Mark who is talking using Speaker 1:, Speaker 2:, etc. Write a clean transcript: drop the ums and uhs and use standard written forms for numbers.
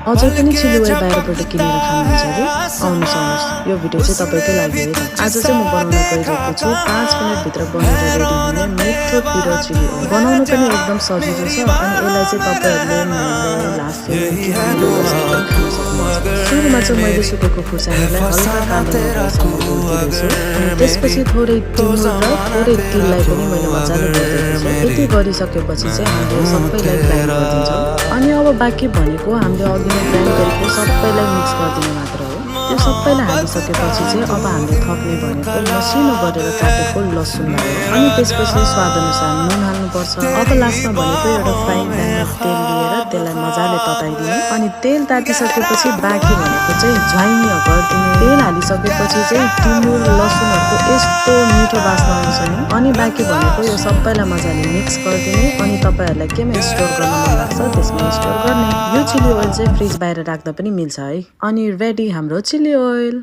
Speaker 1: अझै पनि chilli oil बाहिरबाट किनेर खानुहुन्छ अरे आउनुहोस् आउनुहोस् यो भिडियो चाहिँ तपाईँकै लागि है त। आज चाहिँ म बनाउन गइरहेको छु 5 मिनटभित्र बनेर रेडी हुने मिठो पिरो चिली ओइल। बनाउनु पनि एकदम सजिलो छ अनि यसलाई चाहिँ तपाईँहरूले मेले लाफे के हाल्नु खान सक्नुहुन्छ। सुरुमा चाहिँ मैले सुकेको खुर्सानीलाई हल्का कालो रङसम्म भुटिदिन्छु अनि त्यसपछि थोरै तिल र थोरै तिललाई पनि मैले मजाले भुटिदिएको छु। यति गरिसकेपछि चाहिँ हामीले सबैलाई ग्राइन्ड गरिदिन्छौँ अनि अब बाँकी भनेको हामीले अघि नै ग्राइन्ड गरेको सबैलाई मिक्स गरिदिने मात्र हो। त्यो सबैलाई हालिसकेपछि चाहिँ अब हामीले थप्ने भनेको मसिनो गरेर काटेको लसुनलाई हो अनि त्यसपछि स्वादअनुसार नुन हाल्नुपर्छ। अब लास्टमा भनेको एउटा फ्राइङ प्यानमा तेल लिएर त्यसलाई मजाले तताइदिने अनि तेल तातिसकेपछि बाँकी भनेको चाहिँ झ्वाइँ गरिदिने। तेल हालिसकेपछि चाहिँ टिमुर लसुनहरूको यस्तो मिठो बास्ना आउँछ नि अनि बाँकी भनेको यो सबैलाई मजाले मिक्स गरिदिने अनि तपाईँहरूलाई केमा स्टोर गर्न मन लाग्छ त्यसमा स्टोर गर्ने। यो चिली ओइल चाहिँ फ्रिज बाहिर राख्दा पनि मिल्छ है। अनि रेडी हाम्रो चिली ओइल।